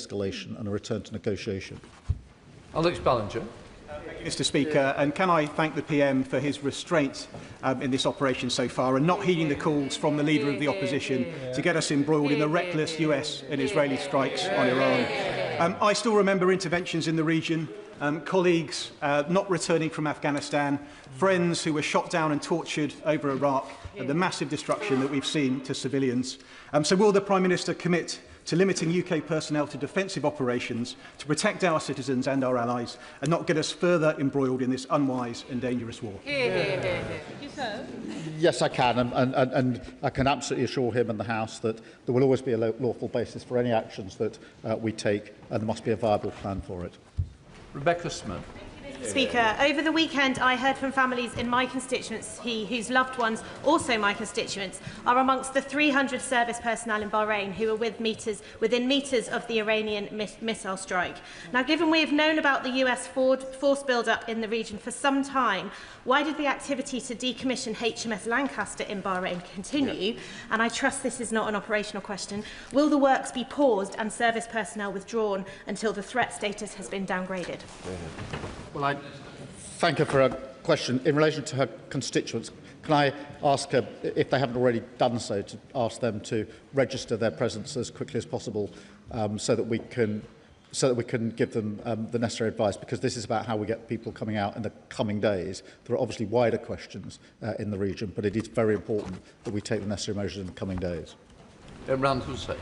de-escalation and a return to negotiation. Alex Ballinger. Mr Speaker, and can I thank the PM for his restraint in this operation so far and not heeding the calls from the Leader of the Opposition to get us embroiled in the reckless US and Israeli strikes on Iran. I still remember interventions in the region, colleagues not returning from Afghanistan, friends who were shot down and tortured over Iraq, and the massive destruction that we've seen to civilians. So will the Prime Minister commit to limiting UK personnel to defensive operations to protect our citizens and our allies and not get us further embroiled in this unwise and dangerous war? Yes, I can, and I can absolutely assure him and the House that there will always be a lawful basis for any actions that we take, and there must be a viable plan for it. Rebecca Smith. Speaker, over the weekend I heard from families in my constituency whose loved ones, also my constituents, are amongst the 300 service personnel in Bahrain who are within metres of the Iranian missile strike. Now, given we have known about the US force build-up in the region for some time, why did the activity to decommission HMS Lancaster in Bahrain continue? And I trust this is not an operational question. Will the works be paused and service personnel withdrawn until the threat status has been downgraded? Well, I thank her for her question. In relation to her constituents, can I ask her, if they haven't already done so, to ask them to register their presence as quickly as possible so that we can give them the necessary advice, because this is about how we get people coming out in the coming days. There are obviously wider questions in the region, but it is very important that we take the necessary measures in the coming days. Imran Hussain.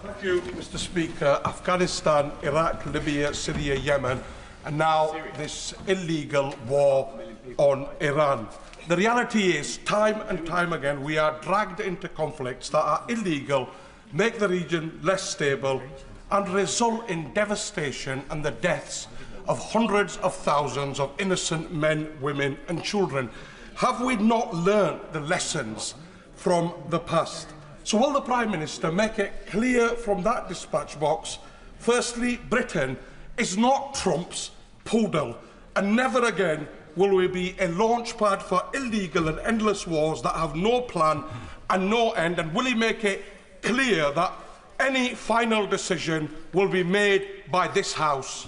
Thank you, Mr Speaker. Afghanistan, Iraq, Libya, Syria, Yemen, and now this illegal war on Iran. The reality is, time and time again, we are dragged into conflicts that are illegal, make the region less stable, and result in devastation and the deaths of hundreds of thousands of innocent men, women and children. Have we not learned the lessons from the past? So will the Prime Minister make it clear from that dispatch box, firstly, Britain is not Trump's poodle, and never again will we be a launchpad for illegal and endless wars that have no plan and no end? And will he make it clear that any final decision will be made by this House?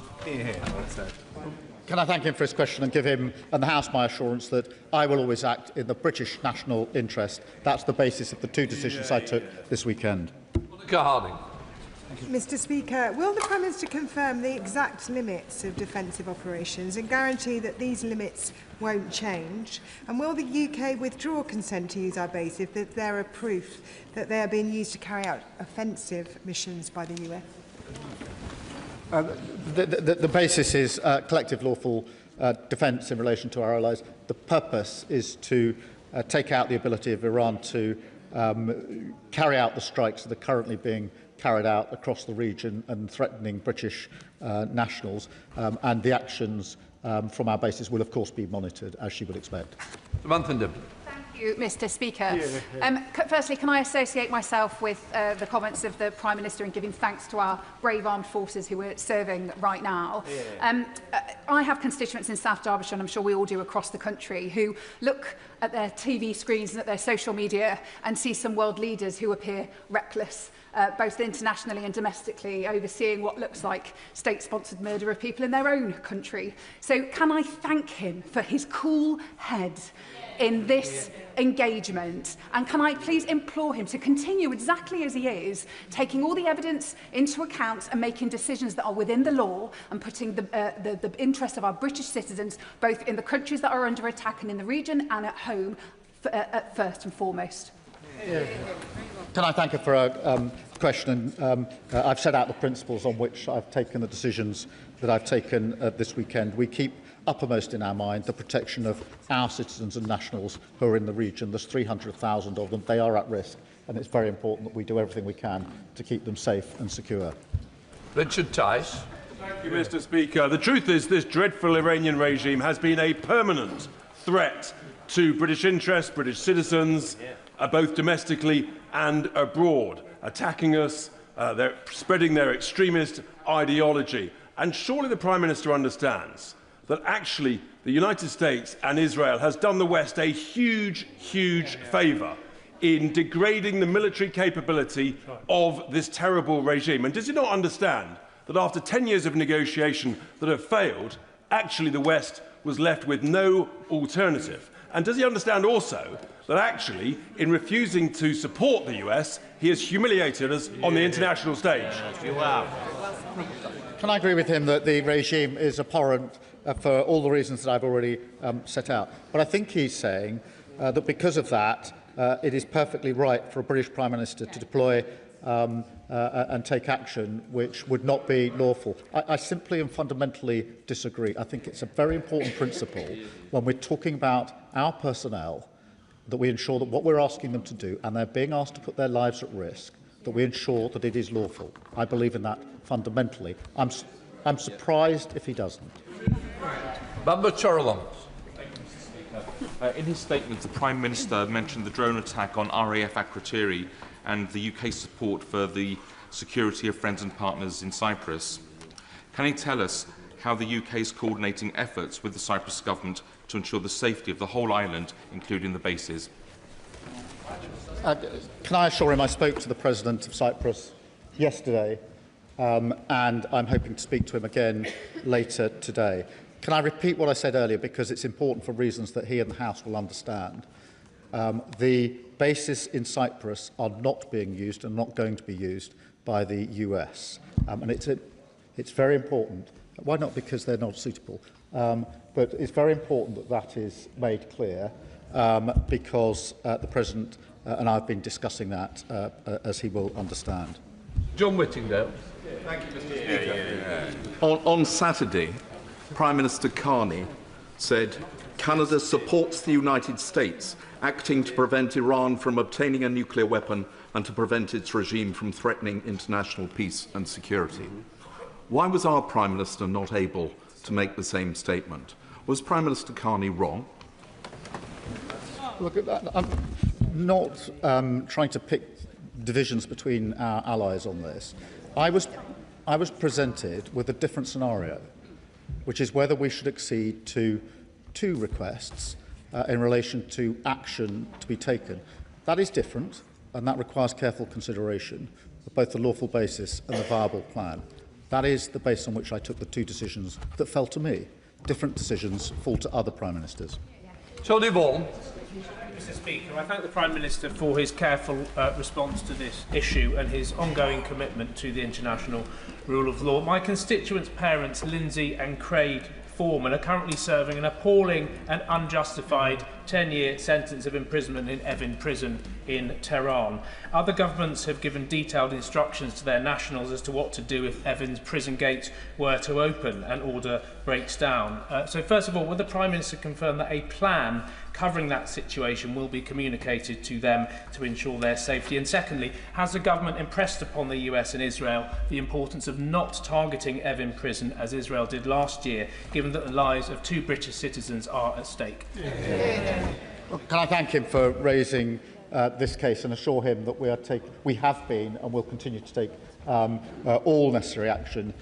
Can I thank him for his question and give him and the House my assurance that I will always act in the British national interest? That's the basis of the two decisions I took this weekend. Monica Harding. Mr Speaker, will the Prime Minister confirm the exact limits of defensive operations and guarantee that these limits won't change? And will the UK withdraw consent to use our base if there are proof that they are being used to carry out offensive missions by the US? The basis is collective lawful defence in relation to our allies. The purpose is to take out the ability of Iran to carry out the strikes that are currently being carried out across the region and threatening British nationals, and the actions from our bases will of course be monitored, as she would expect. Samantha. Thank you, Mr Speaker. Firstly, can I associate myself with the comments of the Prime Minister in giving thanks to our brave armed forces who are serving right now. I have constituents in South Derbyshire, and I'm sure we all do across the country, who look at their TV screens and at their social media and see some world leaders who appear reckless, both internationally and domestically, overseeing what looks like state-sponsored murder of people in their own country. So can I thank him for his cool head in this engagement, and can I please implore him to continue exactly as he is, taking all the evidence into account and making decisions that are within the law and putting the interest of our British citizens, both in the countries that are under attack and in the region and at home, at first and foremost. Can I thank her for her question? I've set out the principles on which I've taken the decisions that I've taken this weekend. We keep uppermost in our mind the protection of our citizens and nationals who are in the region. There's 300,000 of them. They are at risk, and it's very important that we do everything we can to keep them safe and secure. Richard Tice. Thank you, Mr Speaker. The truth is this dreadful Iranian regime has been a permanent threat to British interests, British citizens, both domestically and abroad, attacking us, they're spreading their extremist ideology. And surely the Prime Minister understands that actually the United States and Israel has done the West a huge, huge favour in degrading the military capability of this terrible regime? And does he not understand that after 10 years of negotiation that have failed, actually the West was left with no alternative? And does he understand also that actually, in refusing to support the US, he has humiliated us on the international stage? Can I agree with him that the regime is abhorrent for all the reasons that I've already set out? But I think he's saying that because of that, it is perfectly right for a British Prime Minister to deploy and take action which would not be lawful. I simply and fundamentally disagree. I think it's a very important principle when we're talking about our personnel that we ensure that what we're asking them to do, and they're being asked to put their lives at risk, that we ensure that it is lawful. I believe in that fundamentally. I'm surprised if he doesn't. In his statement, the Prime Minister mentioned the drone attack on RAF Akrotiri and the UK's support for the security of friends and partners in Cyprus. Can he tell us how the UK is coordinating efforts with the Cyprus government to ensure the safety of the whole island, including the bases? Can I assure him I spoke to the President of Cyprus yesterday and I'm hoping to speak to him again later today. Can I repeat what I said earlier, because it's important for reasons that he and the House will understand? The bases in Cyprus are not being used and not going to be used by the US. And it's very important. Why not? Because they're not suitable. But it's very important that that is made clear because the President and I have been discussing that as he will understand. John Whittingdale. Thank you, Mr. Speaker. On Saturday, Prime Minister Carney said Canada supports the United States acting to prevent Iran from obtaining a nuclear weapon and to prevent its regime from threatening international peace and security. Why was our Prime Minister not able to make the same statement? Was Prime Minister Carney wrong? Look, I'm not trying to pick divisions between our allies on this. I was presented with a different scenario, which is whether we should accede to two requests in relation to action to be taken. That is different, and that requires careful consideration of both the lawful basis and the viable plan. That is the basis on which I took the two decisions that fell to me. Different decisions fall to other Prime Ministers. Tony Vaughan. Mr. Speaker, I thank the Prime Minister for his careful response to this issue and his ongoing commitment to the international rule of law. My constituents' parents, Lindsay and Craig Foreman, are currently serving an appalling and unjustified 10-year sentence of imprisonment in Evin Prison in Tehran. Other governments have given detailed instructions to their nationals as to what to do if Evin's prison gates were to open and order breaks down. So first of all, will the Prime Minister confirm that a plan covering that situation will be communicated to them to ensure their safety? And secondly, has the government impressed upon the US and Israel the importance of not targeting Evin prison as Israel did last year, given that the lives of 2 British citizens are at stake? Well, can I thank him for raising this case and assure him that we have been and will continue to take all necessary action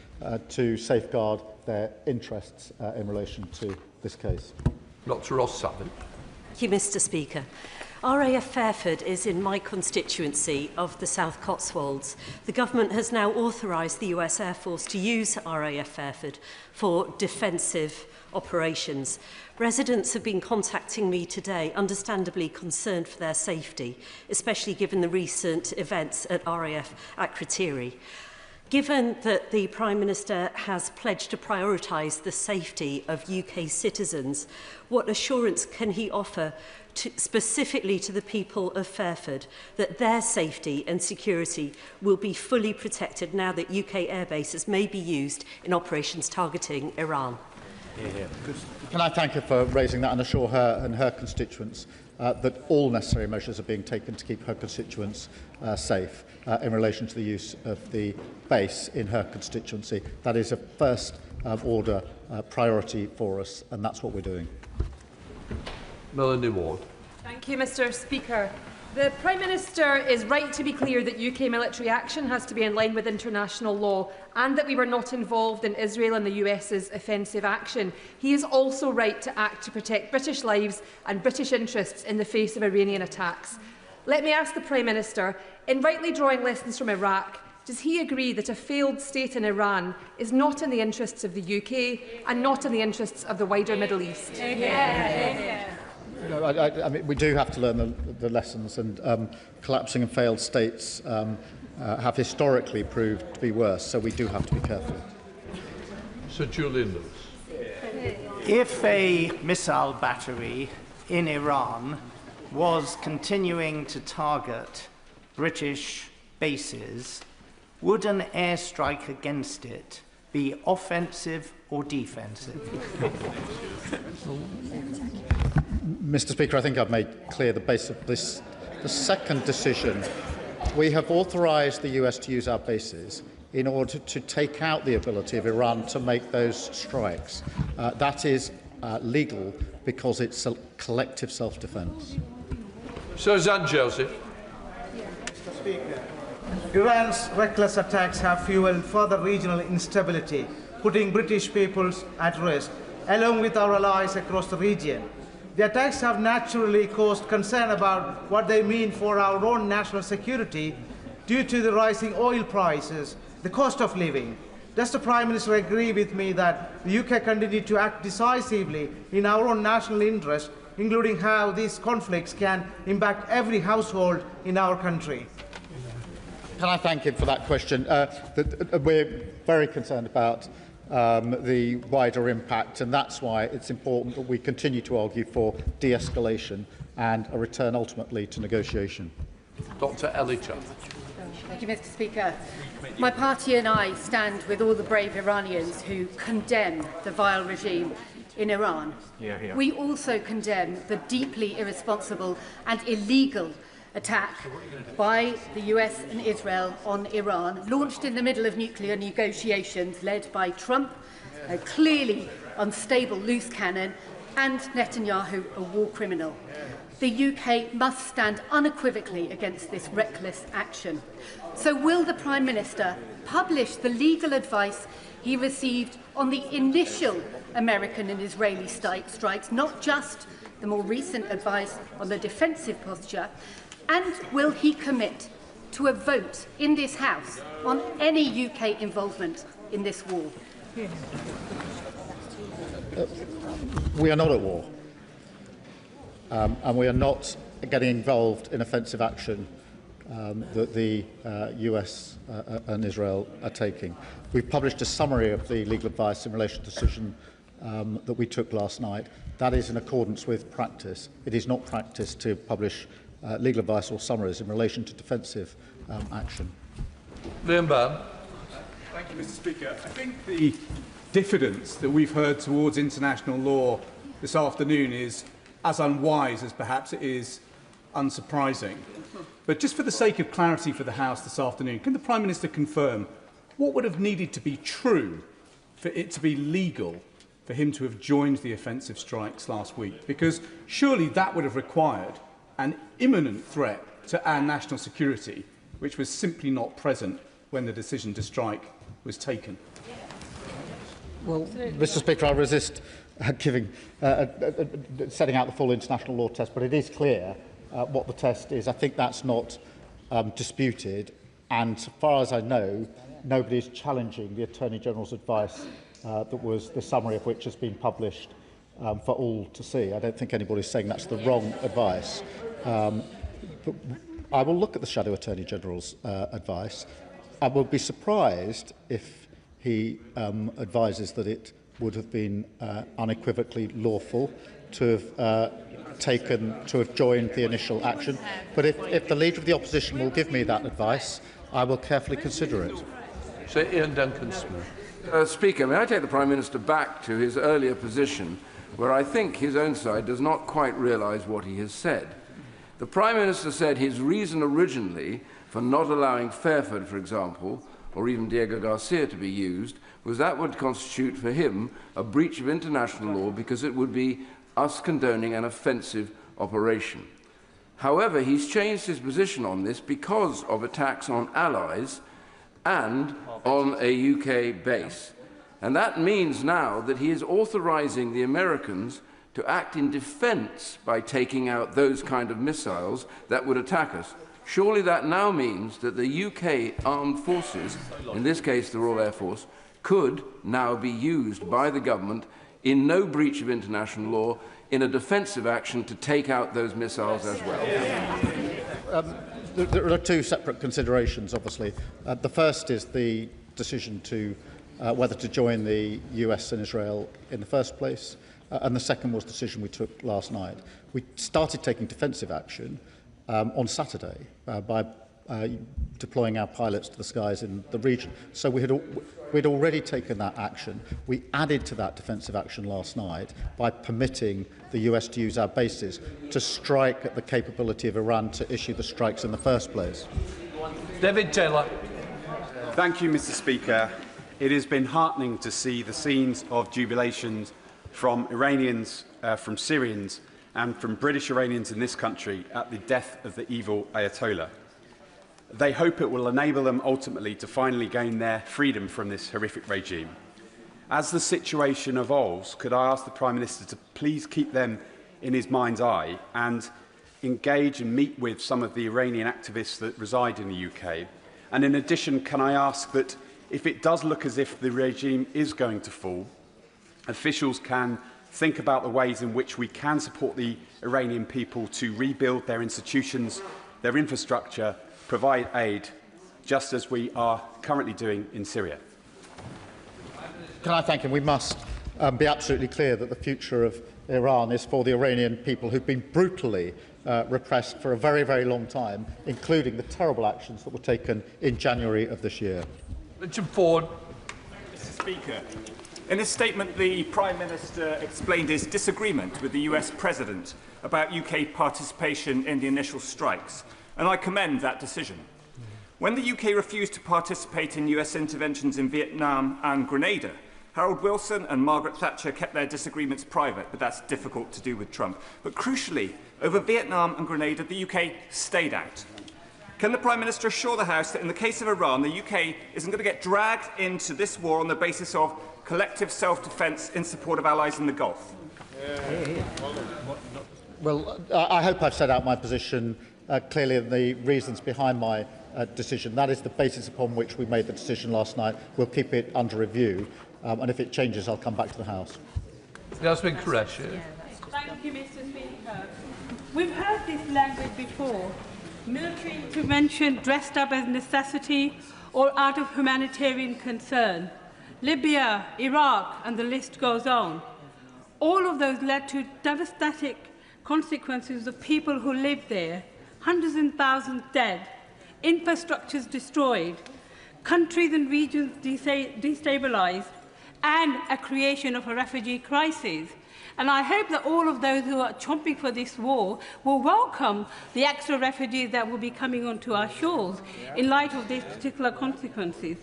to safeguard their interests in relation to this case. Dr. Ross Savin. Thank you, Mr. Speaker. RAF Fairford is in my constituency of the South Cotswolds. The government has now authorised the US Air Force to use RAF Fairford for defensive operations. Residents have been contacting me today, understandably concerned for their safety, especially given the recent events at RAF Akrotiri. Given that the Prime Minister has pledged to prioritise the safety of UK citizens, what assurance can he offer specifically to the people of Fairford that their safety and security will be fully protected now that UK air bases may be used in operations targeting Iran? Can I thank her for raising that and assure her and her constituents that all necessary measures are being taken to keep her constituents safe in relation to the use of the base in her constituency. That is a first order priority for us, and that's what we're doing. Melanie Ward. Thank you, Mr. Speaker. The Prime Minister is right to be clear that UK military action has to be in line with international law and that we were not involved in Israel and the US's offensive action. He is also right to act to protect British lives and British interests in the face of Iranian attacks. Let me ask the Prime Minister, in rightly drawing lessons from Iraq, does he agree that a failed state in Iran is not in the interests of the UK and not in the interests of the wider Middle East? No, I mean, we do have to learn the lessons, and collapsing and failed states have historically proved to be worse, so we do have to be careful. Sir Julian Lewis. If a missile battery in Iran was continuing to target British bases, would an airstrike against it be offensive or defensive? Mr. Speaker, I think I've made clear the base of this. The second decision, we have authorised the US to use our bases in order to take out the ability of Iran to make those strikes. That is legal because it's a collective self-defence. Sir Zan Joseph. Mr. Speaker, Iran's reckless attacks have fuelled further regional instability, putting British peoples at risk, along with our allies across the region. The attacks have naturally caused concern about what they mean for our own national security due to the rising oil prices, the cost of living. Does the Prime Minister agree with me that the UK continue to act decisively in our own national interest, including how these conflicts can impact every household in our country? Can I thank him for that question? We're very concerned about the wider impact, and that's why it's important that we continue to argue for de-escalation and a return ultimately to negotiation. Dr. Elicha. Thank you, Mr. Speaker. My party and I stand with all the brave Iranians who condemn the vile regime in Iran. We also condemn the deeply irresponsible and illegal attack by the US and Israel on Iran, launched in the middle of nuclear negotiations led by Trump, a clearly unstable loose cannon, and Netanyahu, a war criminal. The UK must stand unequivocally against this reckless action. So will the Prime Minister publish the legal advice he received on the initial American and Israeli strikes, not just the more recent advice on the defensive posture? And will he commit to a vote in this House on any UK involvement in this war? We are not at war, and we are not getting involved in offensive action that the US and Israel are taking. We've published a summary of the legal advice in relation to the decision that we took last night. That is in accordance with practice. It is not practice to publish legal advice or summaries in relation to defensive action. Liam Bann. Thank you, Mr. Speaker. I think the diffidence that we've heard towards international law this afternoon is as unwise as perhaps it is unsurprising. But just for the sake of clarity for the House this afternoon, can the Prime Minister confirm what would have needed to be true for it to be legal for him to have joined the offensive strikes last week? Because surely that would have required an imminent threat to our national security, which was simply not present when the decision to strike was taken. Well, Mr. Speaker, I resist setting out the full international law test, but it is clear what the test is. I think that's not disputed, and as far as I know, nobody is challenging the Attorney General's advice that was the summary of which has been published for all to see. I don't think anybody's saying that's the wrong advice. But I will look at the Shadow Attorney General's advice. I will be surprised if he advises that it would have been unequivocally lawful to have joined the initial action. But if the Leader of the Opposition will give me that advice, I will carefully consider it. Sir Ian Duncan-Smith. Speaker, may I take the Prime Minister back to his earlier position, where I think his own side does not quite realise what he has said. The Prime Minister said his reason originally for not allowing Fairford, for example, or even Diego Garcia to be used, was that would constitute for him a breach of international law because it would be us condoning an offensive operation. However, he's changed his position on this because of attacks on allies and on a UK base. And that means now that he is authorising the Americans to act in defence by taking out those kind of missiles that would attack us. Surely that now means that the UK armed forces, in this case the Royal Air Force, could now be used by the government in no breach of international law in a defensive action to take out those missiles as well. There are two separate considerations, obviously. The first is the decision to whether to join the US and Israel in the first place, and the second was the decision we took last night. We started taking defensive action on Saturday by deploying our pilots to the skies in the region. So we'd already taken that action. We added to that defensive action last night by permitting the US to use our bases to strike at the capability of Iran to issue the strikes in the first place. David Taylor. Thank you, Mr. Speaker. It has been heartening to see the scenes of jubilations from Iranians, from Syrians, and from British Iranians in this country at the death of the evil Ayatollah. They hope it will enable them ultimately to finally gain their freedom from this horrific regime. As the situation evolves, could I ask the Prime Minister to please keep them in his mind's eye and engage and meet with some of the Iranian activists that reside in the UK? And in addition, can I ask that if it does look as if the regime is going to fall, officials can think about the ways in which we can support the Iranian people to rebuild their institutions, their infrastructure, provide aid, just as we are currently doing in Syria. Can I thank him? We must be absolutely clear that the future of Iran is for the Iranian people who've been brutally repressed for a very, very long time, including the terrible actions that were taken in January of this year. Richard Ford. Mr. Speaker, in his statement, the Prime Minister explained his disagreement with the US President about UK participation in the initial strikes, and I commend that decision. When the UK refused to participate in US interventions in Vietnam and Grenada, Harold Wilson and Margaret Thatcher kept their disagreements private, but that's difficult to do with Trump. But crucially, over Vietnam and Grenada, the UK stayed out. Can the Prime Minister assure the House that in the case of Iran, the UK isn't going to get dragged into this war on the basis of collective self-defence in support of allies in the Gulf? Well, I hope I've set out my position clearly and the reasons behind my decision. That is the basis upon which we made the decision last night. We'll keep it under review, and if it changes, I'll come back to the House. Yasmin Qureshi. Thank you, Mr. Speaker. We've heard this language before. Military intervention dressed up as necessity or out of humanitarian concern. Libya, Iraq, and the list goes on. All of those led to devastating consequences of people who lived there, hundreds and thousands dead, infrastructures destroyed, countries and regions destabilized, and a creation of a refugee crisis. And I hope that all of those who are chomping for this war will welcome the extra refugees that will be coming onto our shores in light of these particular consequences.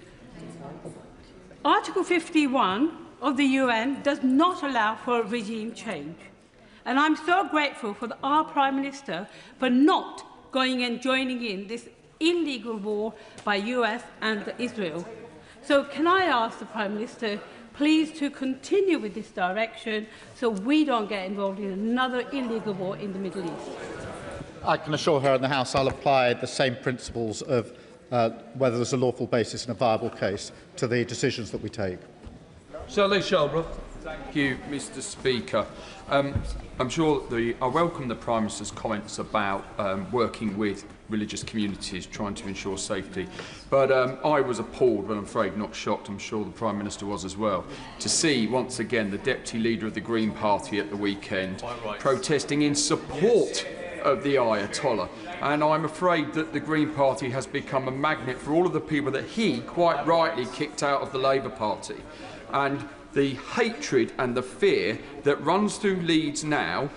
Article 51 of the UN does not allow for regime change. And I'm so grateful for our Prime Minister for not going and joining in this illegal war by US and Israel. So can I ask the Prime Minister please to continue with this direction so we don't get involved in another illegal war in the Middle East? I can assure her in the House I'll apply the same principles of whether there's a lawful basis and a viable case to the decisions that we take. Sally Shelbrook. Thank you, Mr. Speaker. I'm sure I welcome the Prime Minister's comments about working with religious communities, trying to ensure safety. But I was appalled, but I'm afraid not shocked, I'm sure the Prime Minister was as well, to see once again the Deputy Leader of the Green Party at the weekend protesting in support of the Ayatollah. And I'm afraid that the Green Party has become a magnet for all of the people that he, quite rightly, kicked out of the Labour Party. And the hatred and the fear that runs through Leeds now,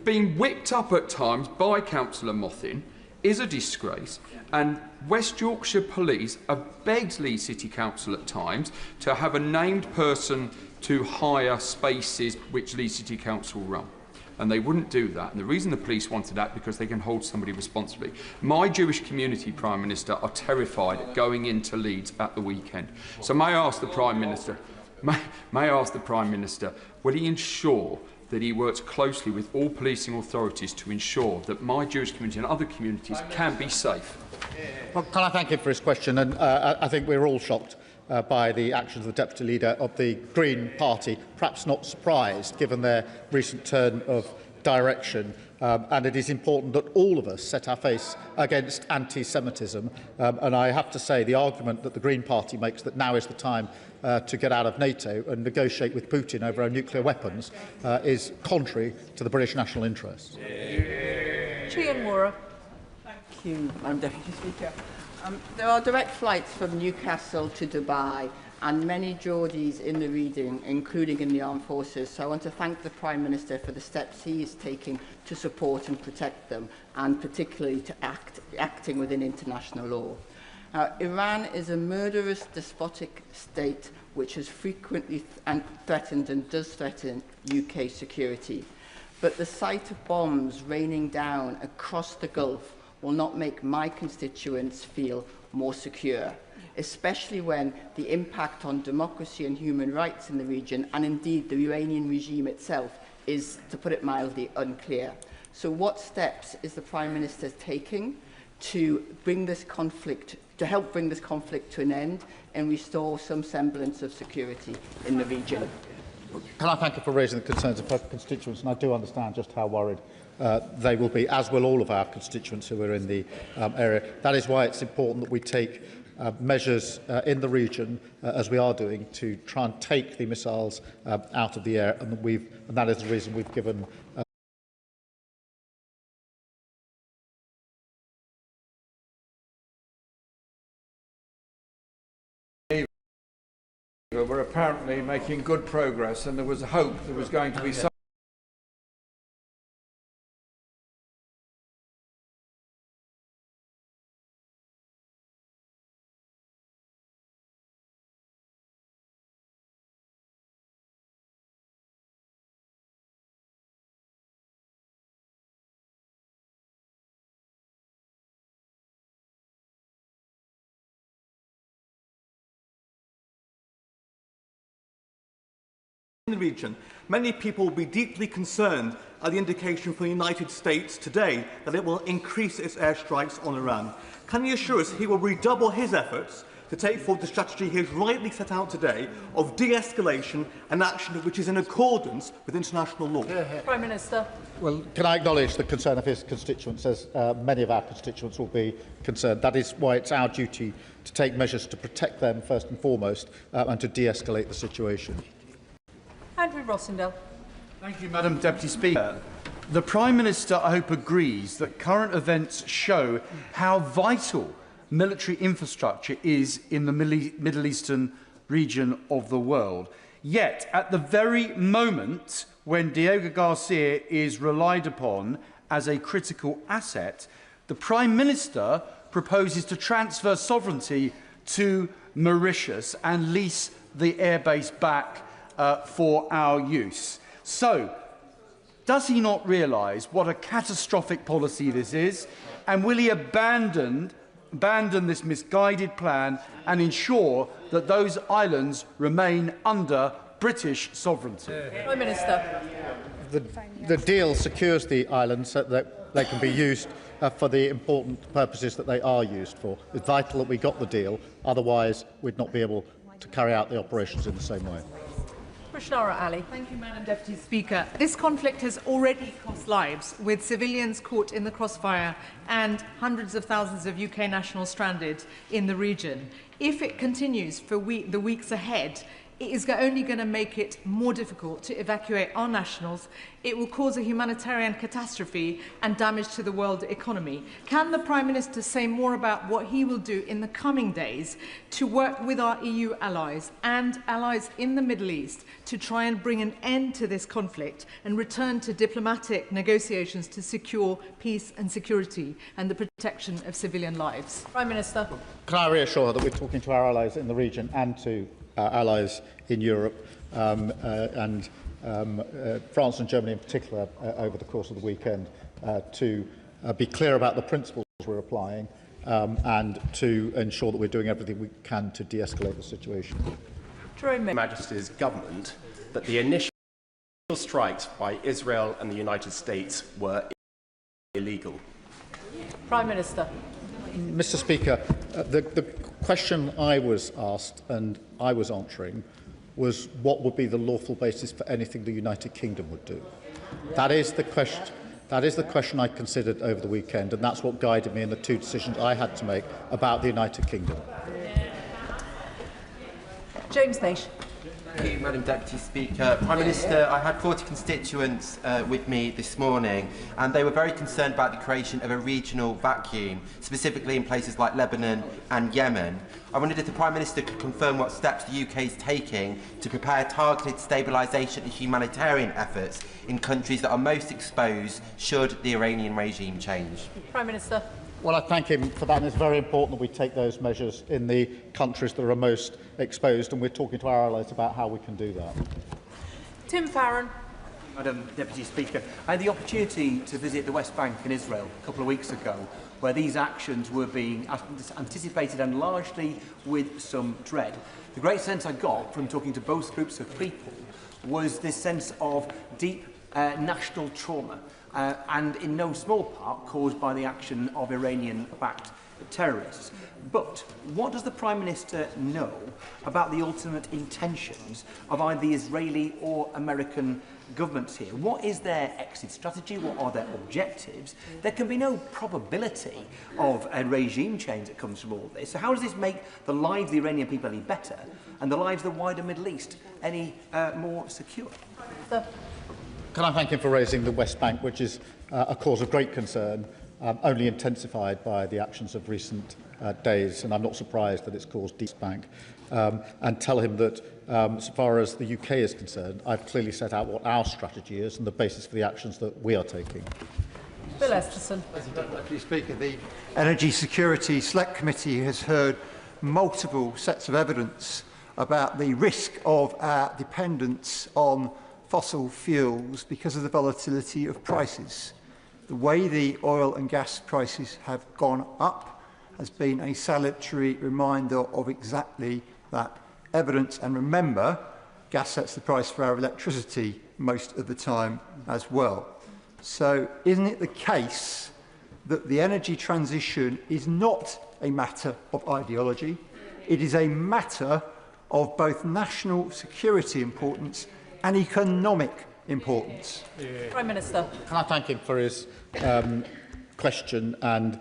being whipped up at times by Councillor Mothin, is a disgrace, and West Yorkshire Police have begged Leeds City Council at times to have a named person to hire spaces which Leeds City Council run. And they wouldn't do that. And the reason the police wanted that because they can hold somebody responsibly. My Jewish community, Prime Minister, are terrified going into Leeds at the weekend. So may I ask the Prime Minister, will he ensure that he works closely with all policing authorities to ensure that my Jewish community and other communities can be safe. Well, can I thank him for his question? And I think we're all shocked by the actions of the Deputy Leader of the Green Party, perhaps not surprised given their recent turn of direction. And it is important that all of us set our face against anti-Semitism. And I have to say the argument that the Green Party makes that now is the time to get out of NATO and negotiate with Putin over our nuclear weapons is contrary to the British national interest. Thank you, Madam Deputy Speaker. There are direct flights from Newcastle to Dubai and many Geordies in the region, including in the armed forces. So I want to thank the Prime Minister for the steps he is taking to support and protect them, and particularly to acting within international law. Iran is a murderous, despotic state which has frequently threatened and does threaten UK security. But the sight of bombs raining down across the Gulf will not make my constituents feel more secure, especially when the impact on democracy and human rights in the region, and indeed the Iranian regime itself, is, to put it mildly, unclear. So what steps is the Prime Minister taking to bring this conflict, to help bring this conflict to an end and restore some semblance of security in the region? Can I thank you for raising the concerns of her constituents? And I do understand just how worried they will be, as will all of our constituents who are in the area. That is why it's important that we take measures in the region, as we are doing, to try and take the missiles out of the air, and that is the reason we've given were apparently making good progress, and there was hope there was going to be some in the region. Many people will be deeply concerned at the indication from the United States today that it will increase its airstrikes on Iran. Can he assure us he will redouble his efforts to take forward the strategy he has rightly set out today of de-escalation and action which is in accordance with international law? Prime Minister. Well, can I acknowledge the concern of his constituents, as many of our constituents will be concerned. That is why it's our duty to take measures to protect them first and foremost, and to de-escalate the situation. Andrew Rossendale. Thank you, Madam Deputy Speaker. The Prime Minister, I hope, agrees that current events show how vital military infrastructure is in the Middle Eastern region of the world. Yet, at the very moment when Diego Garcia is relied upon as a critical asset, the Prime Minister proposes to transfer sovereignty to Mauritius and lease the airbase back for our use. So, does he not realise what a catastrophic policy this is? And will he abandon this misguided plan and ensure that those islands remain under British sovereignty? Prime Minister. The deal secures the islands so that they can be used for the important purposes that they are used for. It's vital that we got the deal, otherwise we'd not be able to carry out the operations in the same way. Ali. Thank you, Madam Deputy Speaker. This conflict has already cost lives, with civilians caught in the crossfire and hundreds of thousands of UK nationals stranded in the region. If it continues for the weeks ahead, it is only going to make it more difficult to evacuate our nationals. It will cause a humanitarian catastrophe and damage to the world economy. Can the Prime Minister say more about what he will do in the coming days to work with our EU allies and allies in the Middle East to try and bring an end to this conflict and return to diplomatic negotiations to secure peace and security and the protection of civilian lives? Prime Minister. Can I reassure her that we're talking to our allies in the region and to allies in Europe and France and Germany in particular over the course of the weekend to be clear about the principles we're applying and to ensure that we're doing everything we can to de-escalate the situation. Her Majesty's government that the initial strikes by Israel and the United States were illegal? Prime Minister. Mr. Speaker, the question I was asked and I was answering was what would be the lawful basis for anything the United Kingdom would do. That is the question. That is the question I considered over the weekend, and that's what guided me in the two decisions I had to make about the United Kingdom. James Nash. Thank you, Madam Deputy Speaker. Prime Minister, I had 40 constituents with me this morning, and they were very concerned about the creation of a regional vacuum, specifically in places like Lebanon and Yemen. I wondered if the Prime Minister could confirm what steps the UK is taking to prepare targeted stabilisation and humanitarian efforts in countries that are most exposed should the Iranian regime change. Prime Minister. Well, I thank him for that, and it's very important that we take those measures in the countries that are most exposed, and we're talking to our allies about how we can do that. Tim Farron. Madam Deputy Speaker, I had the opportunity to visit the West Bank in Israel a couple of weeks ago, where these actions were being anticipated and largely with some dread. The great sense I got from talking to both groups of people was this sense of deep national trauma, and in no small part caused by the action of Iranian-backed terrorists. But what does the Prime Minister know about the ultimate intentions of either the Israeli or American governments here? What is their exit strategy? What are their objectives? There can be no probability of a regime change that comes from all this. So how does this make the lives of the Iranian people any better and the lives of the wider Middle East any more secure? Can I thank him for raising the West Bank, which is a cause of great concern, only intensified by the actions of recent days, and I'm not surprised that it's caused East Bank, and tell him that as far as the UK is concerned, I've clearly set out what our strategy is and the basis for the actions that we are taking. Bill Esterson. Deputy Speaker, the Energy Security Select Committee has heard multiple sets of evidence about the risk of our dependence on fossil fuels because of the volatility of prices. The way the oil and gas prices have gone up has been a salutary reminder of exactly that evidence. And remember, gas sets the price for our electricity most of the time as well. So isn't it the case that the energy transition is not a matter of ideology? It is a matter of both national security importance and economic importance. Prime Minister. Can I thank him for his question? And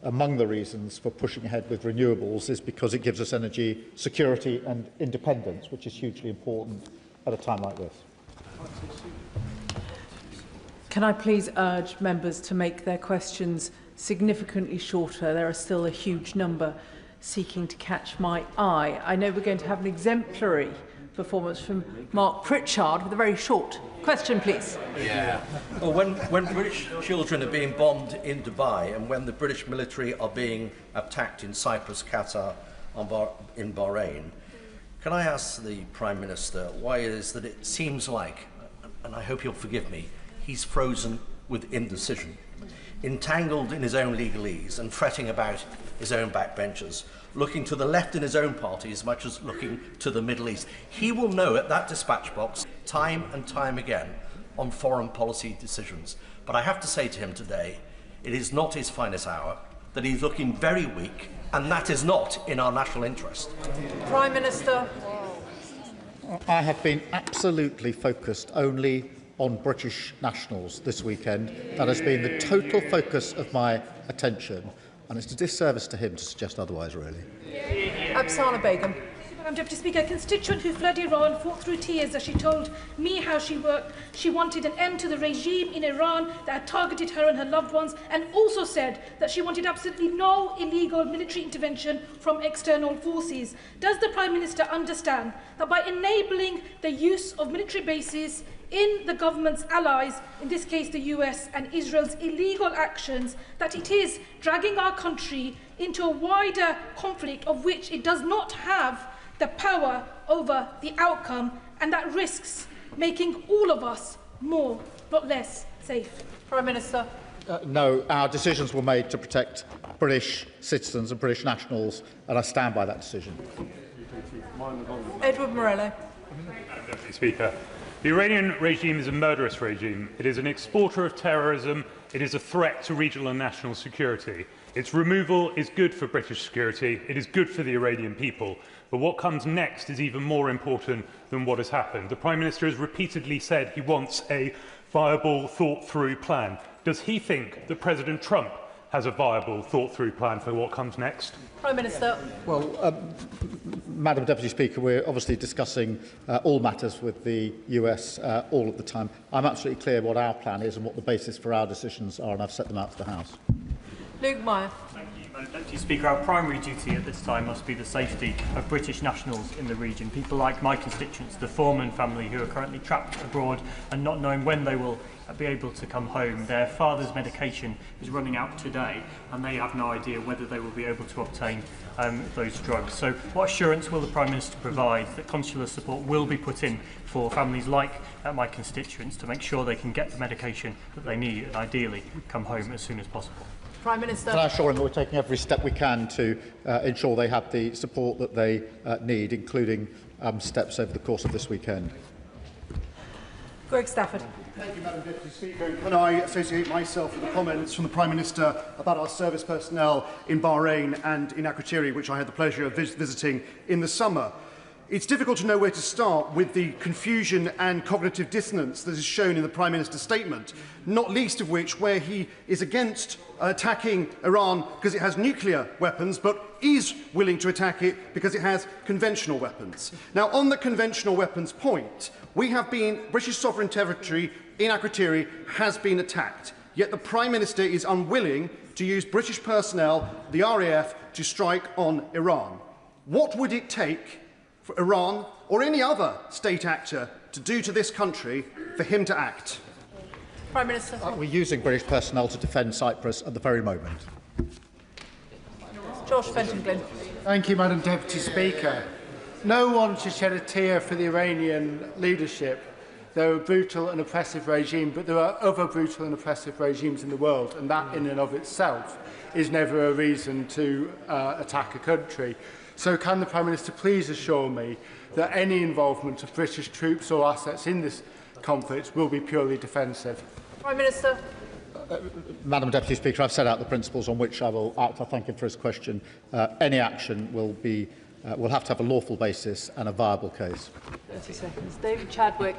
among the reasons for pushing ahead with renewables is because it gives us energy security and independence, which is hugely important at a time like this. Can I please urge members to make their questions significantly shorter? There are still a huge number seeking to catch my eye. I know we're going to have an exemplary performance from Mark Pritchard with a very short question, please. Yeah. Well, when British children are being bombed in Dubai and when the British military are being attacked in Cyprus, Qatar, in Bahrain, can I ask the Prime Minister why it is that it seems like, and I hope you'll forgive me, he's frozen with indecision, entangled in his own legalese and fretting about his own backbenchers, looking to the left in his own party as much as looking to the Middle East. He will know at that dispatch box time and time again on foreign policy decisions. But I have to say to him today, it is not his finest hour, that he's looking very weak, and that is not in our national interest. Prime Minister. I have been absolutely focused only on British nationals this weekend. That has been the total focus of my attention, and it's a disservice to him to suggest otherwise, really. Absana Begum. Madam Deputy Speaker, a constituent who fled Iran fought through tears as she told me how she worked. She wanted an end to the regime in Iran that had targeted her and her loved ones, and also said that she wanted absolutely no illegal military intervention from external forces. Does the Prime Minister understand that by enabling the use of military bases in the government's allies, in this case the US and Israel's illegal actions, that it is dragging our country into a wider conflict of which it does not have the power over the outcome, and that risks making all of us more, not less, safe? Prime Minister. No, our decisions were made to protect British citizens and British nationals, and I stand by that decision. Edward Morello. Madam Deputy Speaker, The Iranian regime is a murderous regime. It is an exporter of terrorism. It is a threat to regional and national security. Its removal is good for British security. It is good for the Iranian people. But what comes next is even more important than what has happened. The Prime Minister has repeatedly said he wants a viable, thought-through plan. Does he think that President Trump has a viable, thought-through plan for what comes next? Prime Minister. Well, Madam Deputy Speaker, we're obviously discussing all matters with the US all of the time. I'm absolutely clear what our plan is and what the basis for our decisions are, and I've set them out to the House. Luke Meyer. Thank you, Madam Deputy Speaker. Our primary duty at this time must be the safety of British nationals in the region. People like my constituents, the Foreman family, who are currently trapped abroad and not knowing when they will be able to come home. Their father's medication is running out today and they have no idea whether they will be able to obtain those drugs. So what assurance will the Prime Minister provide that consular support will be put in for families like my constituents to make sure they can get the medication that they need and ideally come home as soon as possible? Prime Minister. Can I assure him that we're taking every step we can to ensure they have the support that they need, including steps over the course of this weekend? Greg Stafford. Thank you, Madam Deputy Speaker. Can I associate myself with the comments from the Prime Minister about our service personnel in Bahrain and in Akrotiri, which I had the pleasure of visiting in the summer? It's difficult to know where to start with the confusion and cognitive dissonance that is shown in the Prime Minister's statement, not least of which where he is against attacking Iran because it has nuclear weapons, but is willing to attack it because it has conventional weapons. Now, on the conventional weapons point, British sovereign territory in Akrotiri has been attacked, yet the Prime Minister is unwilling to use British personnel, the RAF, to strike on Iran. What would it take for Iran or any other state actor to do to this country for him to act? Prime Minister. We're using British personnel to defend Cyprus at the very moment. Josh Fenton-Glynn. Thank you, Madam Deputy Speaker. No one should shed a tear for the Iranian leadership. They're a brutal and oppressive regime, but there are other brutal and oppressive regimes in the world, and that in and of itself is never a reason to attack a country. So can the Prime Minister please assure me that any involvement of British troops or assets in this conflict will be purely defensive? Prime Minister. Madam Deputy Speaker, I've set out the principles on which I will act. I thank him for his question. Any action will have to have a lawful basis and a viable case. 30 seconds. David Chadwick.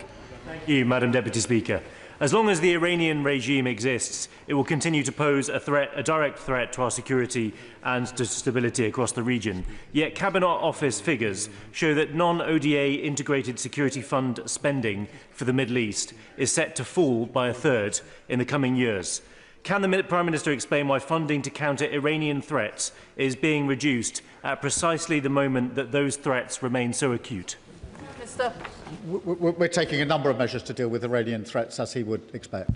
Thank you, Madam Deputy Speaker. As long as the Iranian regime exists, it will continue to pose a direct threat to our security and to stability across the region. Yet Cabinet Office figures show that non-ODA integrated security fund spending for the Middle East is set to fall by a third in the coming years. Can the Prime Minister explain why funding to counter Iranian threats is being reduced at precisely the moment that those threats remain so acute? Minister. We're taking a number of measures to deal with Iranian threats, as he would expect.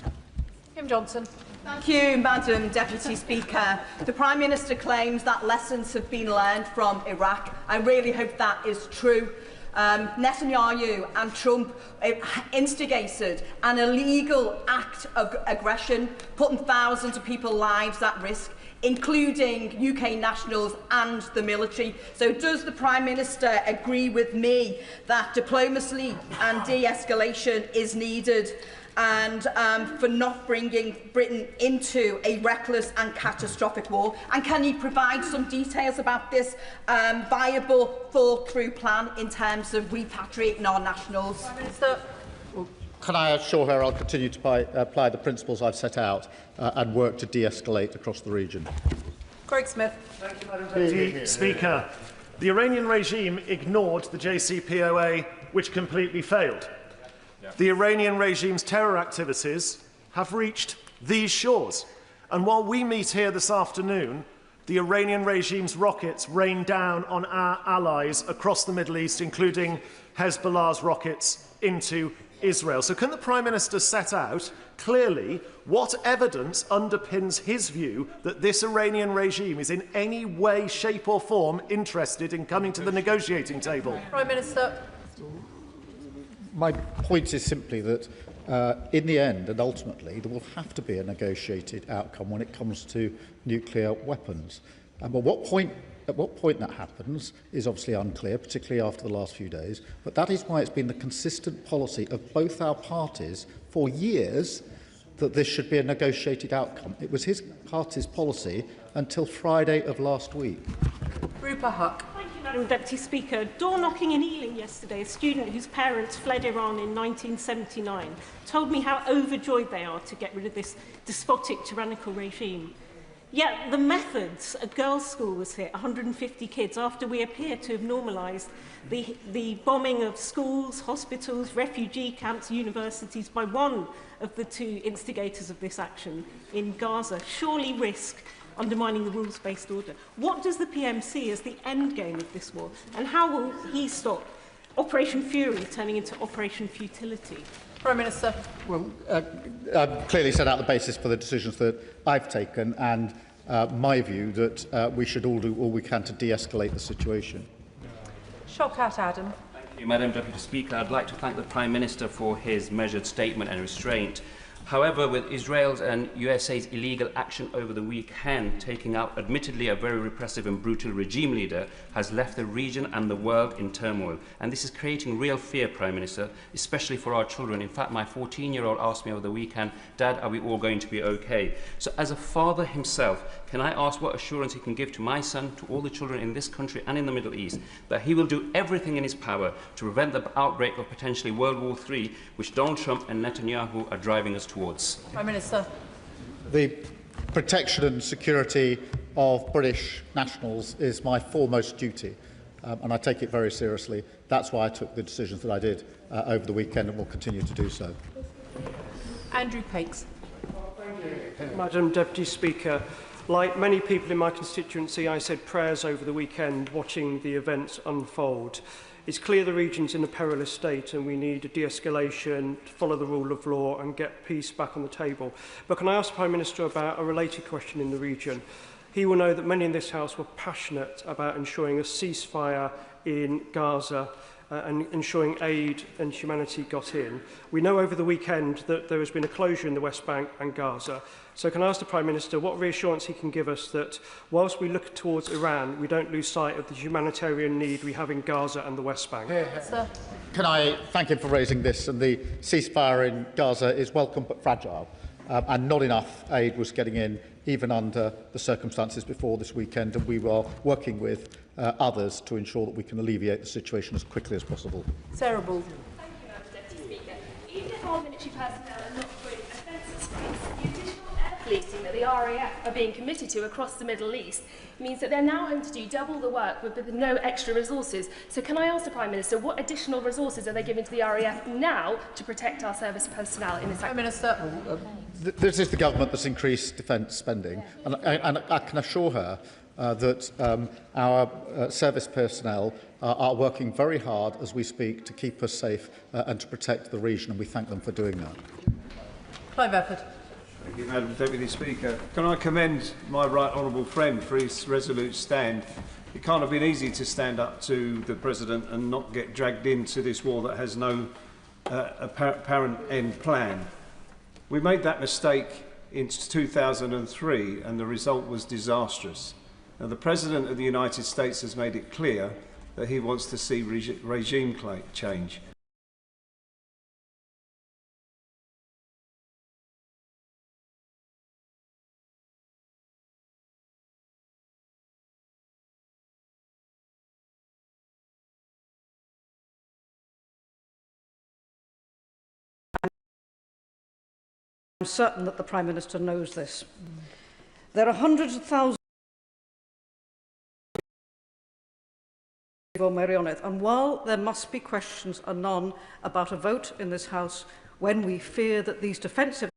Kim Johnson. Thank you, Madam Deputy Speaker. The Prime Minister claims that lessons have been learned from Iraq. I really hope that is true. Netanyahu and Trump instigated an illegal act of aggression, putting thousands of people's lives at risk, including UK nationals and the military. So does the Prime Minister agree with me that diplomacy and de-escalation is needed and for not bringing Britain into a reckless and catastrophic war? And can you provide some details about this viable, thought-through plan in terms of repatriating our nationals? Minister. Can I assure her I'll continue to apply the principles I've set out and work to de-escalate across the region? Craig Smith. Thank you, Madam Deputy Speaker. The Iranian regime ignored the JCPOA, which completely failed. The Iranian regime's terror activities have reached these shores. And while we meet here this afternoon, the Iranian regime's rockets rain down on our allies across the Middle East, including Hezbollah's rockets into Israel. So can the Prime Minister set out clearly what evidence underpins his view that this Iranian regime is in any way, shape or form interested in coming to the negotiating table? Prime Minister. My point is simply that in the end and ultimately there will have to be a negotiated outcome when it comes to nuclear weapons. But what point At what point that happens is obviously unclear, particularly after the last few days, but that is why it's been the consistent policy of both our parties for years that this should be a negotiated outcome. It was his party's policy until Friday of last week. Rupa Huck. Thank you, Madam Deputy Speaker. Door knocking in Ealing yesterday, a student whose parents fled Iran in 1979 told me how overjoyed they are to get rid of this despotic, tyrannical regime. Yet the methods, a girls' school was hit, 150 kids, after we appear to have normalised the bombing of schools, hospitals, refugee camps, universities by one of the two instigators of this action in Gaza, surely risk undermining the rules-based order. What does the PM see as the end game of this war, and how will he stop Operation Fury turning into Operation Futility? Prime Minister. Well, I've clearly set out the basis for the decisions that I've taken and my view that we should all do all we can to de-escalate the situation. Shawkat Adam. Thank you, Madam Deputy Speaker. I'd like to thank the Prime Minister for his measured statement and restraint. However, with Israel's and USA's illegal action over the weekend, taking out admittedly a very repressive and brutal regime leader, has left the region and the world in turmoil. And this is creating real fear, Prime Minister, especially for our children. In fact, my 14-year-old asked me over the weekend, Dad, are we all going to be okay? So as a father himself, can I ask what assurance he can give to my son, to all the children in this country and in the Middle East, that he will do everything in his power to prevent the outbreak of potentially World War III, which Donald Trump and Netanyahu are driving us towards? Prime Minister. The protection and security of British nationals is my foremost duty, and I take it very seriously. That's why I took the decisions that I did over the weekend and will continue to do so. Andrew Pakes. Madam Deputy Speaker, like many people in my constituency, I said prayers over the weekend watching the events unfold. It's clear the region's in a perilous state and we need a de-escalation, to follow the rule of law and get peace back on the table. But can I ask the Prime Minister about a related question in the region? He will know that many in this House were passionate about ensuring a ceasefire in Gaza and ensuring aid and humanity got in. We know over the weekend that there has been a closure in the West Bank and Gaza. So can I ask the Prime Minister what reassurance he can give us that whilst we look towards Iran, we don't lose sight of the humanitarian need we have in Gaza and the West Bank? Can I thank him for raising this? And the ceasefire in Gaza is welcome but fragile, and not enough aid was getting in even under the circumstances before this weekend, and we were working with others to ensure that we can alleviate the situation as quickly as possible. Sarah Ball. Thank you, Madam Deputy Speaker. Even if our military personnel are not fully offensive space, the additional air policing that the RAF are being committed to across the Middle East means that they're now having to do double the work with no extra resources. So can I ask the Prime Minister what additional resources are they giving to the RAF now to protect our service personnel in this? Prime Minister. This is the government that's increased defence spending, and I can assure her that our service personnel are working very hard as we speak to keep us safe and to protect the region, and we thank them for doing that. Clive Efford. Thank you, Madam Deputy Speaker. Can I commend my right honourable friend for his resolute stand? It can't have been easy to stand up to the President and not get dragged into this war that has no apparent end plan. We made that mistake in 2003 and the result was disastrous. Now, the President of the United States has made it clear that he wants to see regime change. I'm certain that the Prime Minister knows this. There are hundreds of thousands of Merioneth, and while there must be questions anon about a vote in this House when we fear that these defensive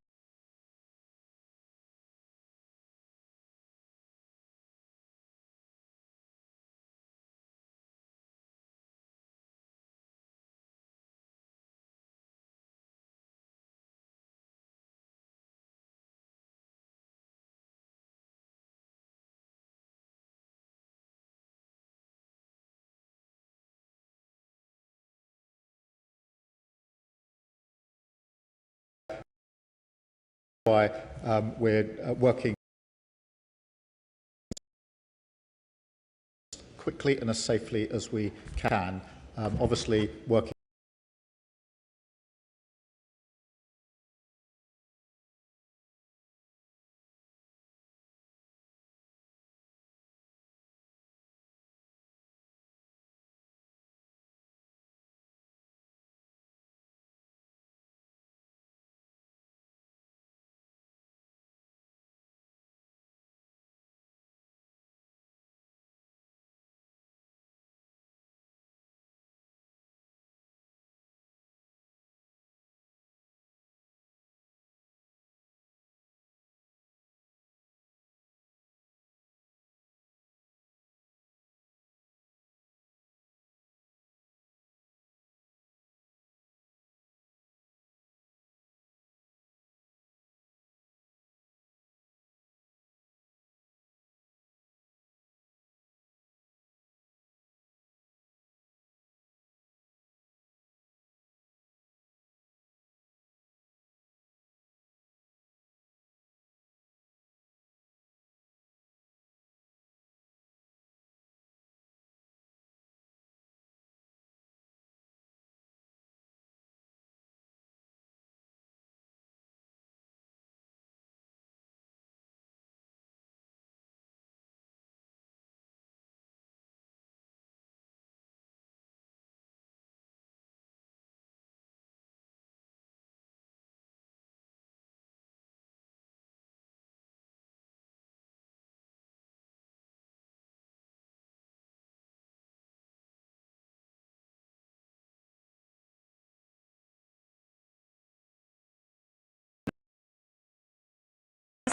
why we're working quickly and as safely as we can, obviously working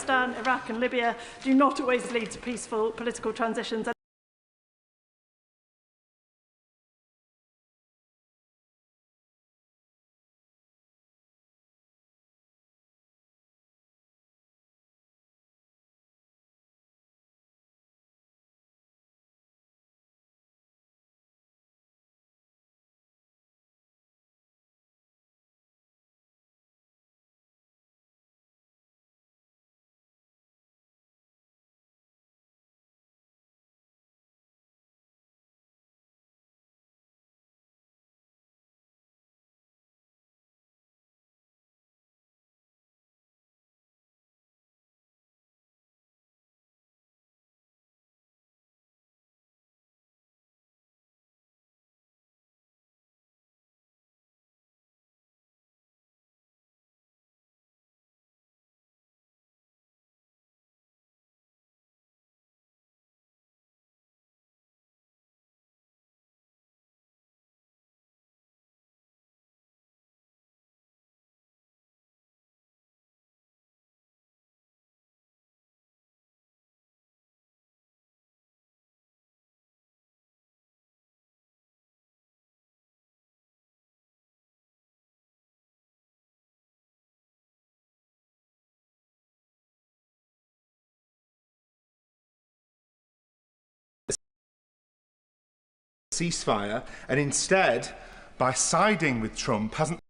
Afghanistan, Iraq and Libya do not always lead to peaceful political transitions. Ceasefire, and instead, by siding with Trump, hasn't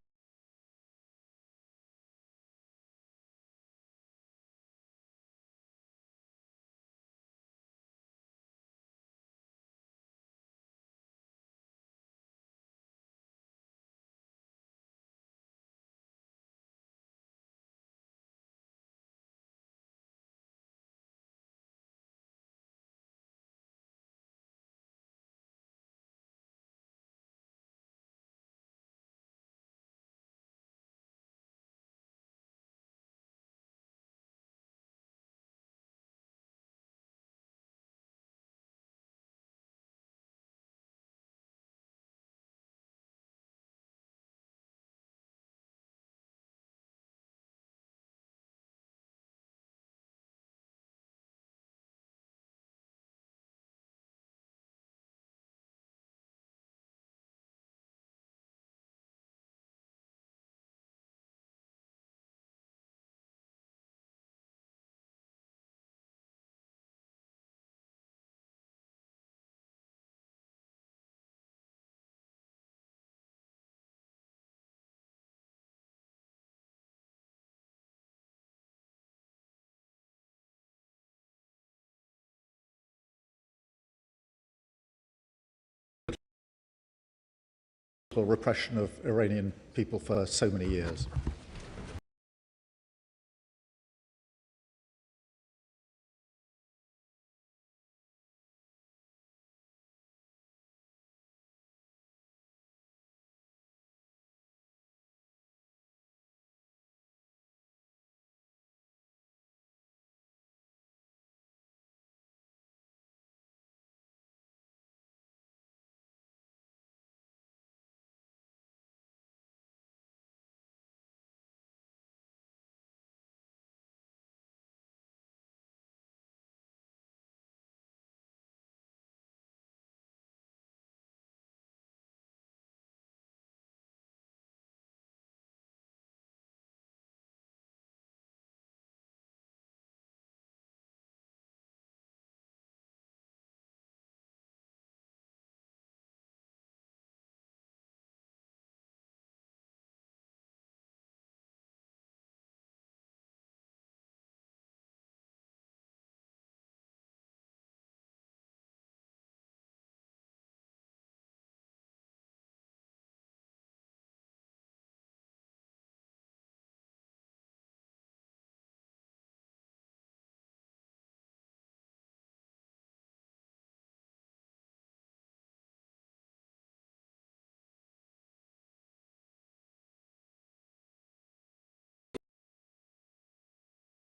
brutal repression of Iranian people for so many years.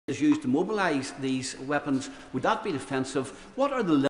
Is used to mobilise these weapons, would that be defensive? What are the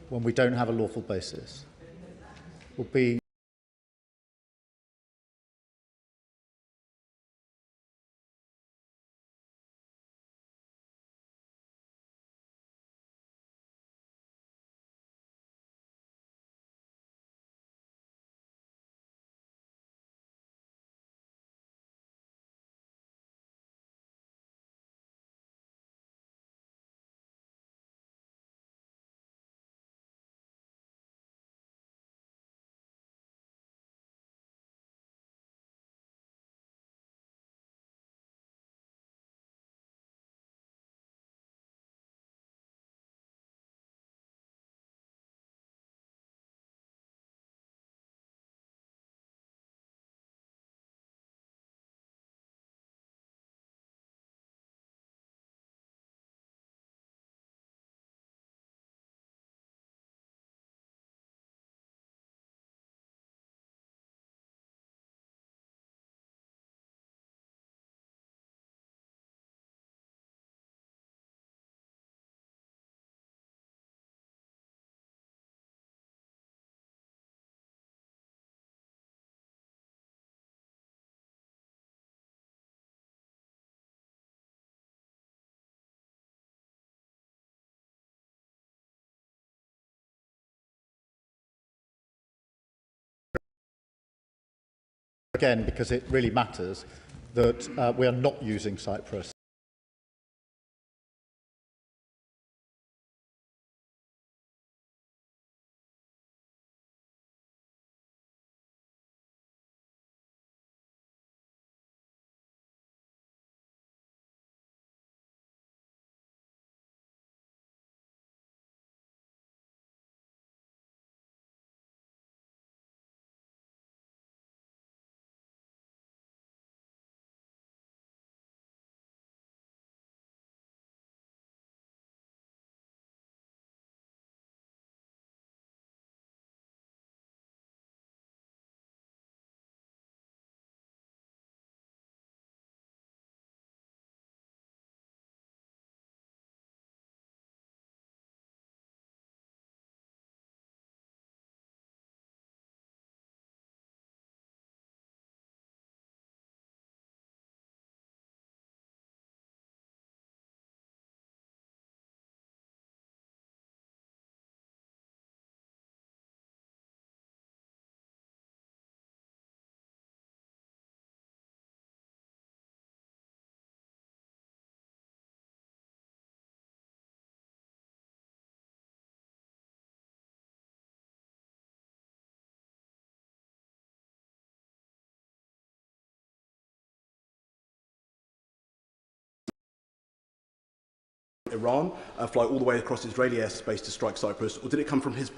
when we don't have a lawful basis will be again, because it really matters, that we are not using Cyprus Iran, fly all the way across Israeli airspace to strike Cyprus, or did it come from his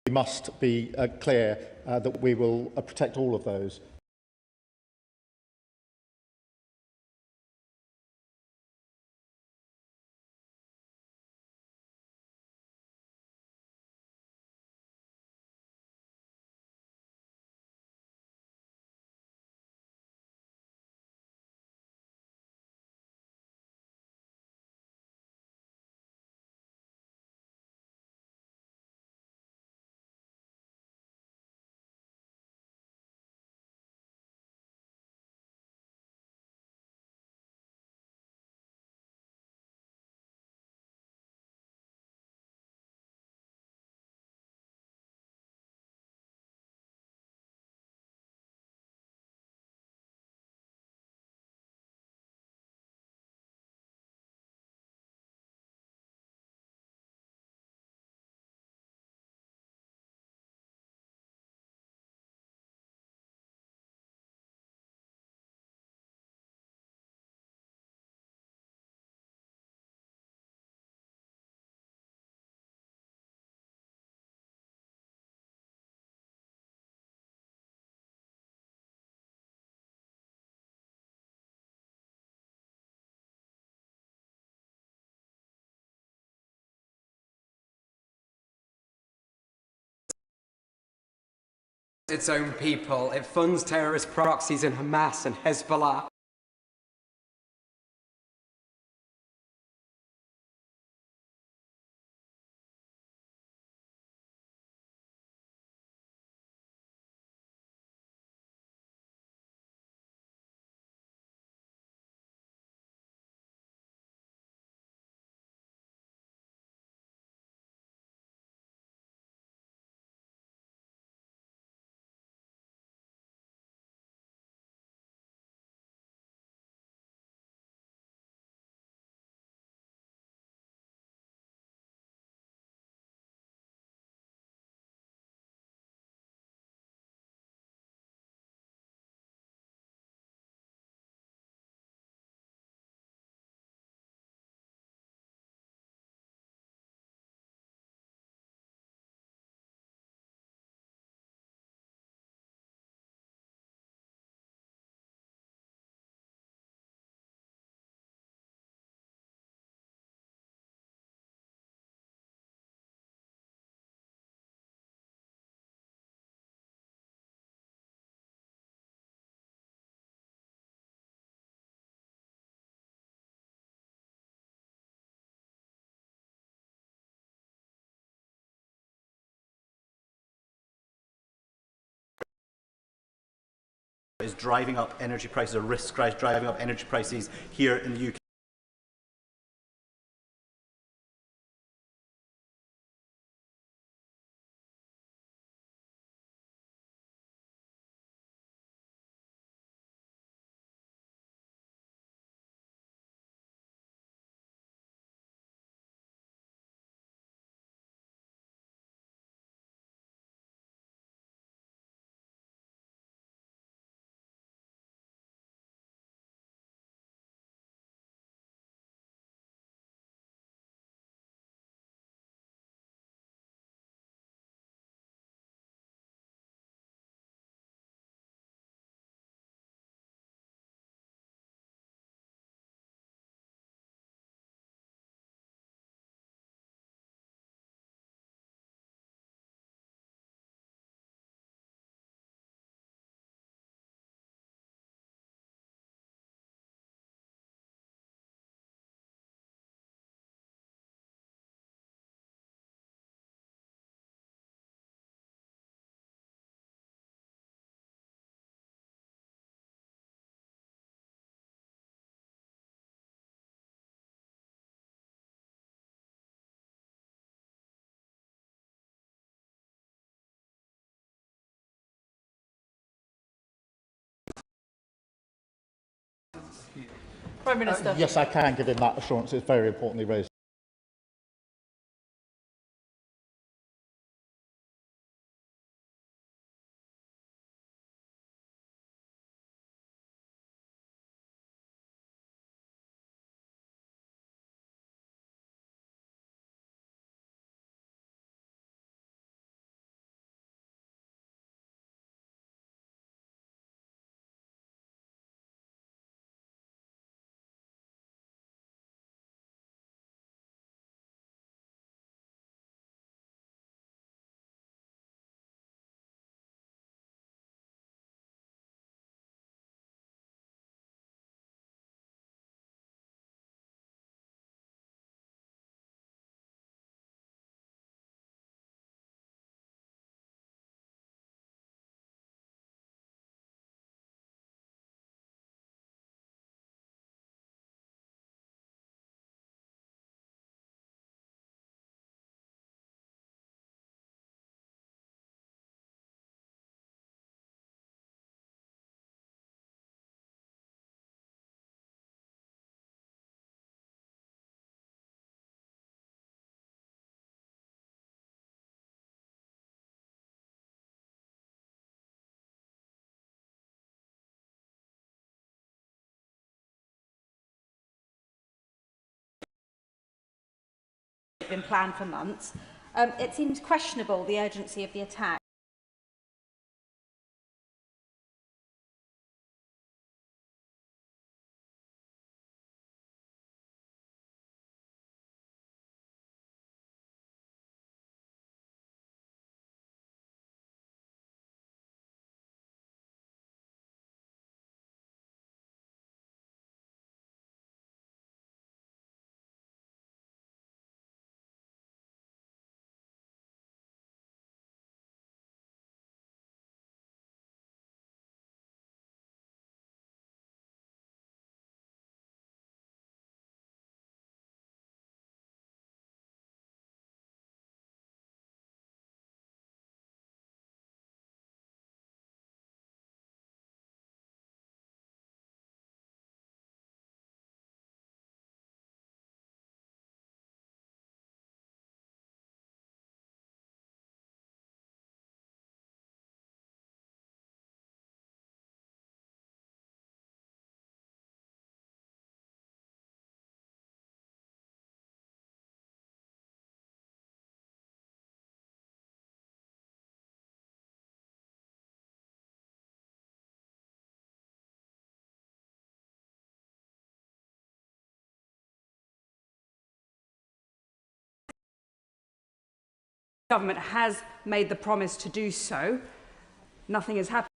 We must be clear that we will protect all of those. Its own people. It funds terrorist proxies in Hamas and Hezbollah. Is driving up energy prices, or risk driving up energy prices here in the UK. Prime Minister. Yes, I can give him that assurance. It's very importantly raised. Been planned for months. It seems questionable, the urgency of the attack. The government has made the promise to do so. Nothing has happened.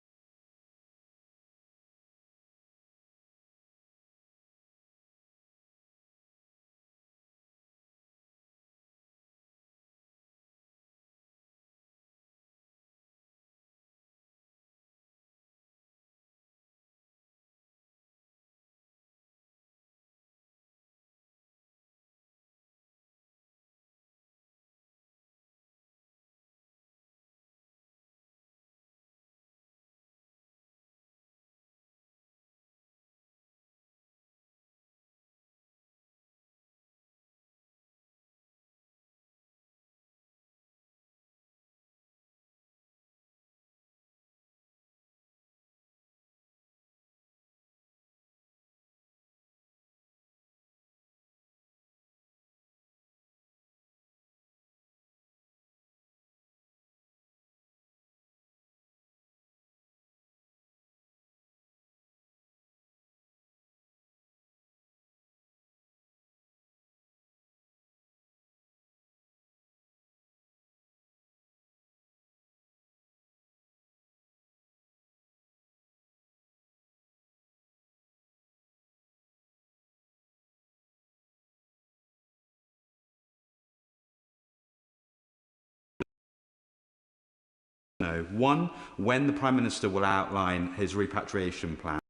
One, when the Prime Minister will outline his repatriation plan.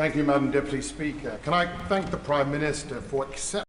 Thank you, Madam Deputy Speaker. Can I thank the Prime Minister for accepting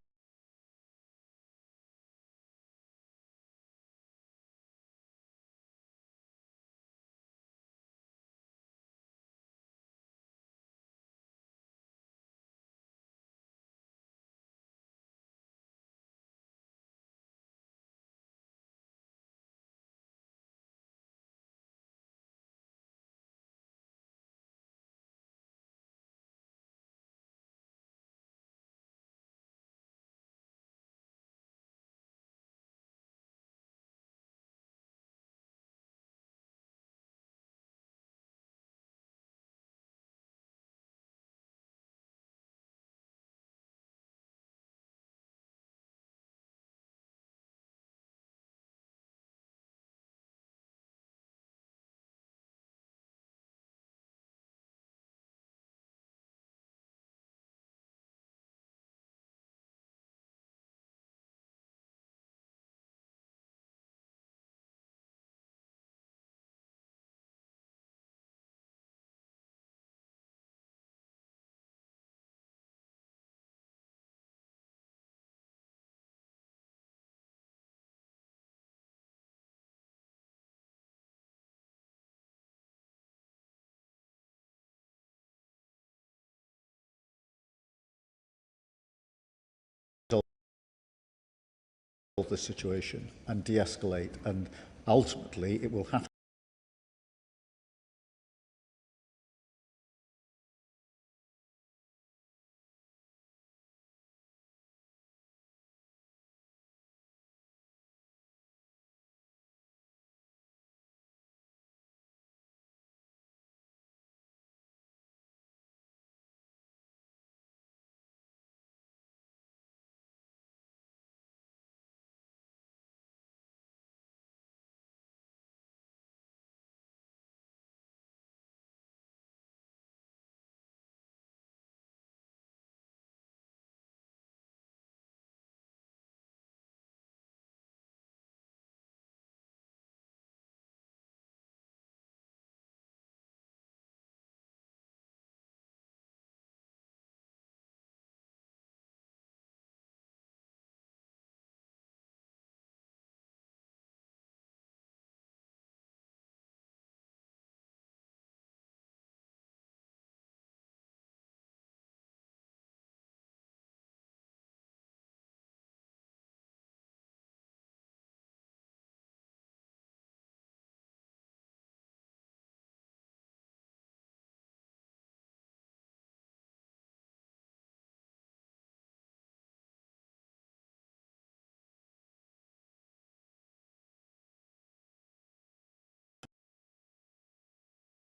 the situation and de-escalate, and ultimately it will have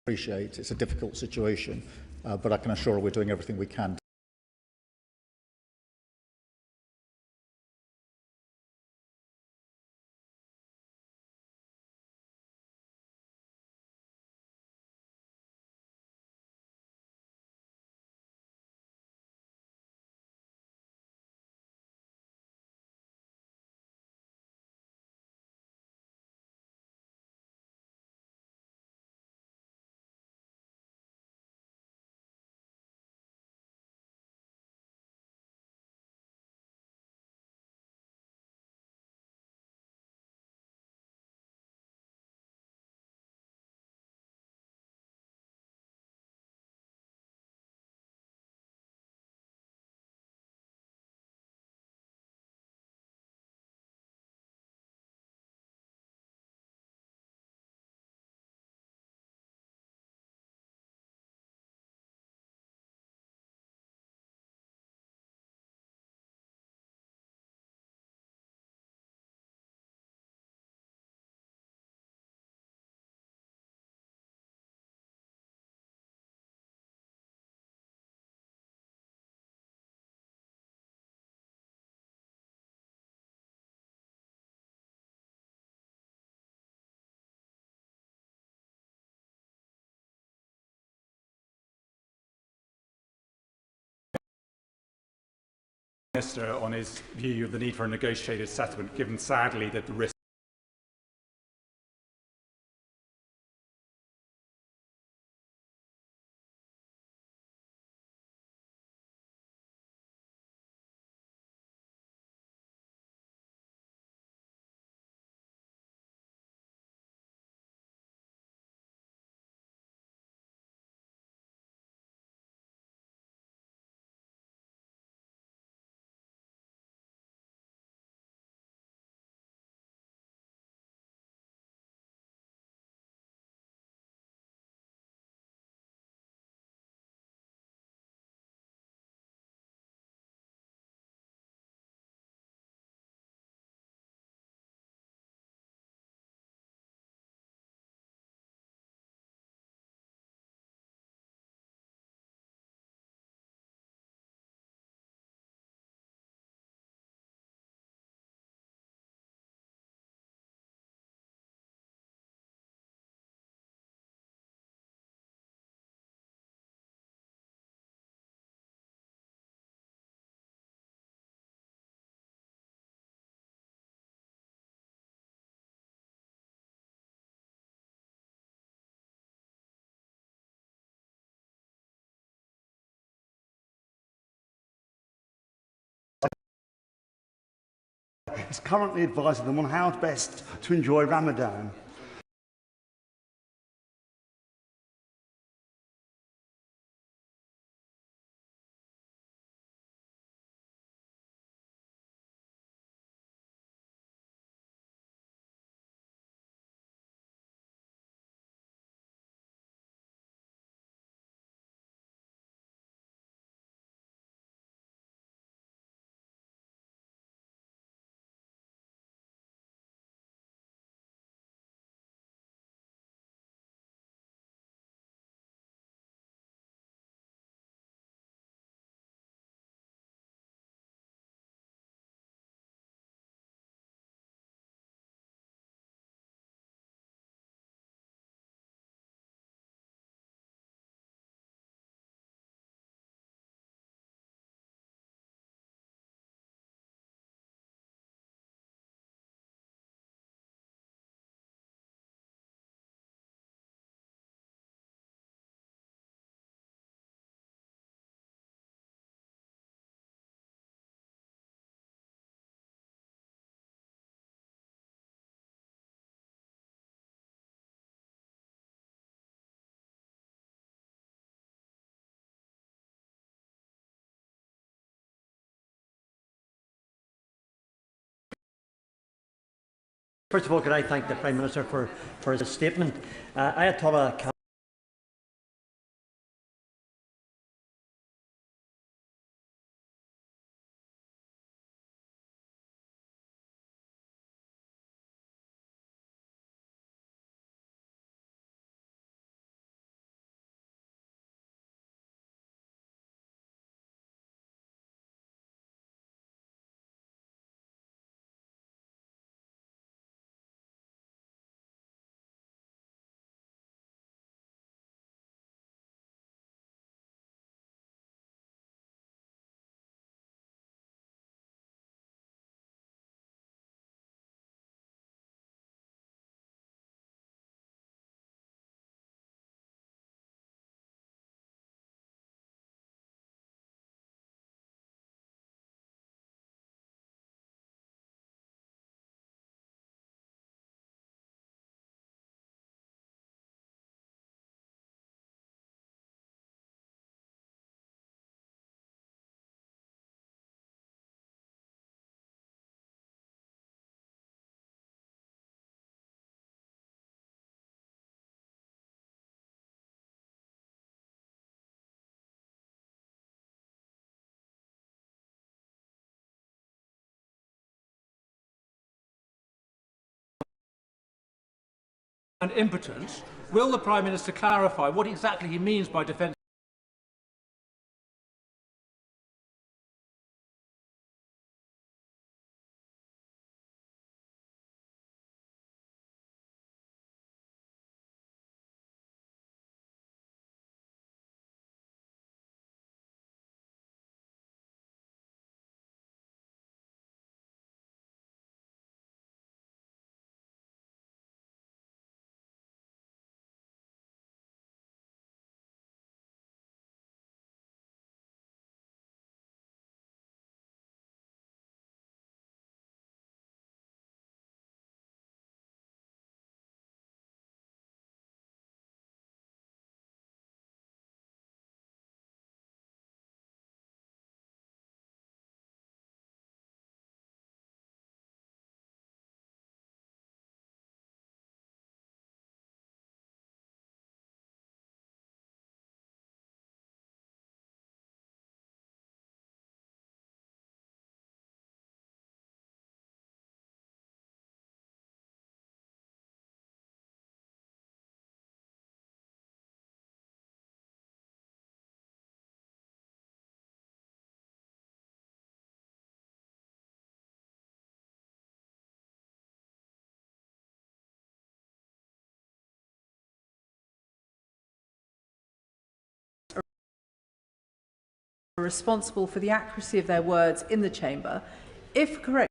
appreciate it's a difficult situation, but I can assure her we're doing everything we can. Minister on his view of the need for a negotiated settlement, given sadly that the risk is currently advising them on how best to enjoy Ramadan. First of all, could I thank the Prime Minister for his statement. Ayatollah and impotence, will the Prime Minister clarify what exactly he means by defence are responsible for the accuracy of their words in the chamber, if correct,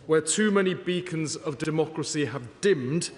where too many beacons of democracy have dimmed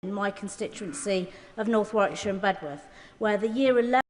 in my constituency of North Warwickshire and Bedworth, where the year 11